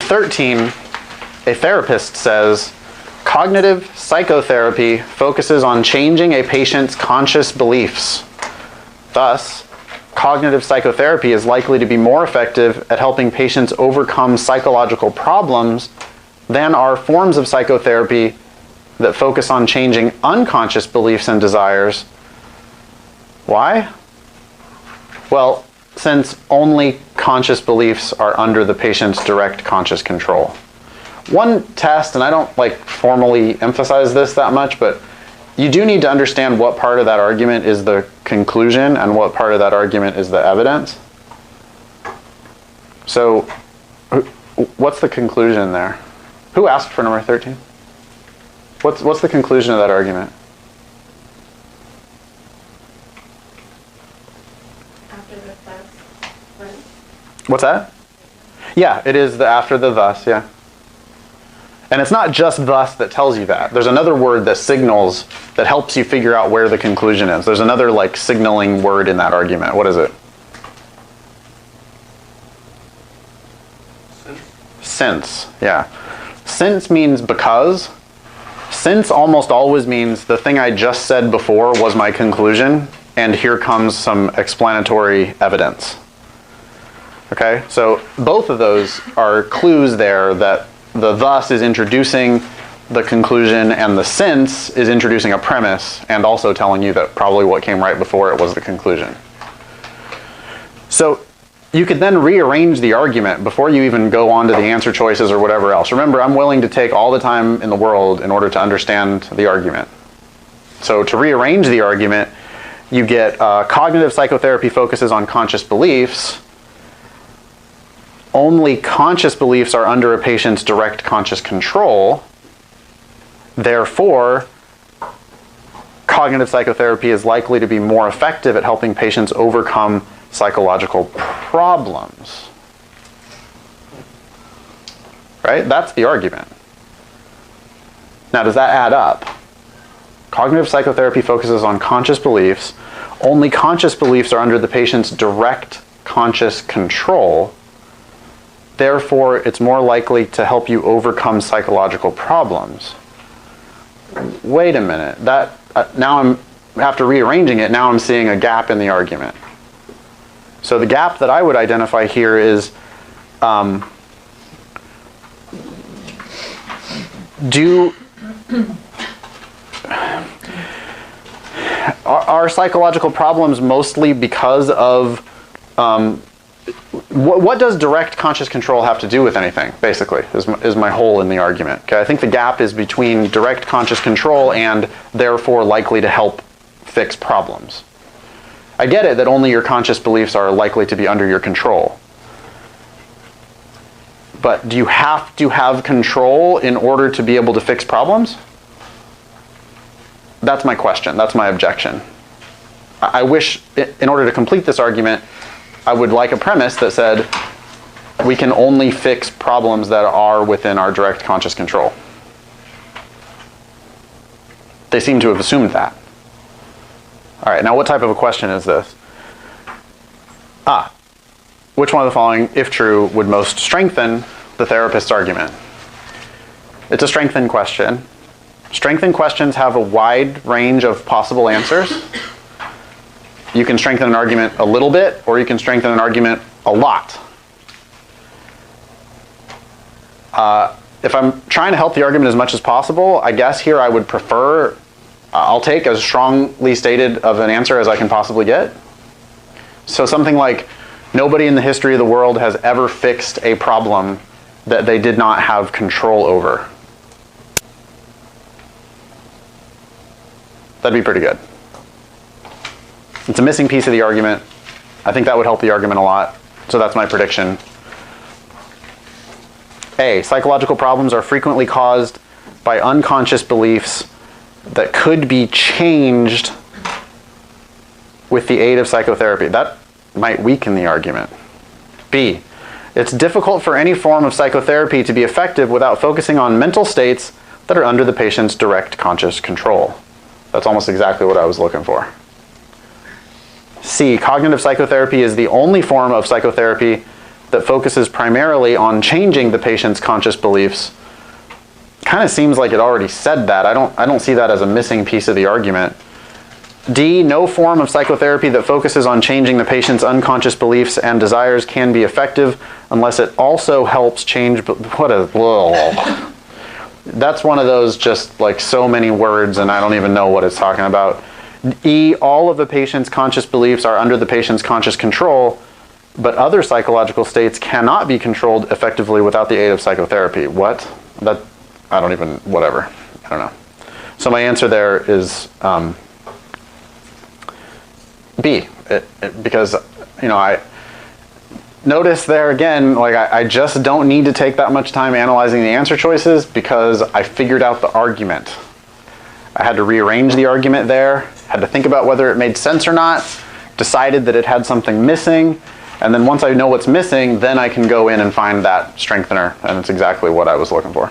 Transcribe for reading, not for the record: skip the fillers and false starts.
13, a therapist says, cognitive psychotherapy focuses on changing a patient's conscious beliefs. Thus, cognitive psychotherapy is likely to be more effective at helping patients overcome psychological problems than are forms of psychotherapy that focus on changing unconscious beliefs and desires. Why? Well, since only conscious beliefs are under the patient's direct conscious control. One test, and I don't formally emphasize this that much, but you do need to understand what part of that argument is the conclusion and what part of that argument is the evidence. So, what's the conclusion there? Who asked for number 13? What's the conclusion of that argument? After the thus, right? What's that? Yeah, it is the after the thus, yeah. And it's not just thus that tells you that. There's another word that signals, that helps you figure out where the conclusion is. There's another signaling word in that argument. What is it? Since, yeah. Since means because. Since almost always means the thing I just said before was my conclusion, and here comes some explanatory evidence. Okay, so both of those are clues there that the thus is introducing the conclusion and the since is introducing a premise and also telling you that probably what came right before it was the conclusion. So you could then rearrange the argument before you even go on to the answer choices or whatever else. Remember, I'm willing to take all the time in the world in order to understand the argument. So to rearrange the argument, you get cognitive psychotherapy focuses on conscious beliefs. Only conscious beliefs are under a patient's direct conscious control. Therefore, cognitive psychotherapy is likely to be more effective at helping patients overcome psychological problems. Right? That's the argument. Now, does that add up? Cognitive psychotherapy focuses on conscious beliefs. Only conscious beliefs are under the patient's direct conscious control. Therefore, it's more likely to help you overcome psychological problems. Wait a minute. That now after rearranging it, now I'm seeing a gap in the argument. So the gap that I would identify here is, are psychological problems mostly because of, what does direct conscious control have to do with anything, basically, is my hole in the argument. Okay, I think the gap is between direct conscious control and therefore likely to help fix problems. I get it that only your conscious beliefs are likely to be under your control. But do you have to have control in order to be able to fix problems? That's my question. That's my objection. I wish, in order to complete this argument, I would like a premise that said we can only fix problems that are within our direct conscious control. They seem to have assumed that. All right, now what type of a question is this? Which one of the following, if true, would most strengthen the therapist's argument? It's a strengthen question. Strengthen questions have a wide range of possible answers. You can strengthen an argument a little bit, or you can strengthen an argument a lot. If I'm trying to help the argument as much as possible, I guess here I would prefer, I'll take as strongly stated of an answer as I can possibly get. So something like, nobody in the history of the world has ever fixed a problem that they did not have control over. That'd be pretty good. It's a missing piece of the argument. I think that would help the argument a lot. So that's my prediction. A, psychological problems are frequently caused by unconscious beliefs that could be changed with the aid of psychotherapy. That might weaken the argument. B, it's difficult for any form of psychotherapy to be effective without focusing on mental states that are under the patient's direct conscious control. That's almost exactly what I was looking for. C, cognitive psychotherapy is the only form of psychotherapy that focuses primarily on changing the patient's conscious beliefs kind of seems like it already said that. I don't see that as a missing piece of the argument. D, no form of psychotherapy that focuses on changing the patient's unconscious beliefs and desires can be effective unless it also helps change, that's one of those just like so many words and I don't even know what it's talking about. E, all of the patient's conscious beliefs are under the patient's conscious control, but other psychological states cannot be controlled effectively without the aid of psychotherapy. What? That, I don't even, whatever. I don't know. So my answer there is B, because, you know, I notice there again, like I just don't need to take that much time analyzing the answer choices because I figured out the argument. I had to rearrange the argument there, had to think about whether it made sense or not, decided that it had something missing, and then once I know what's missing, then I can go in and find that strengthener, and it's exactly what I was looking for.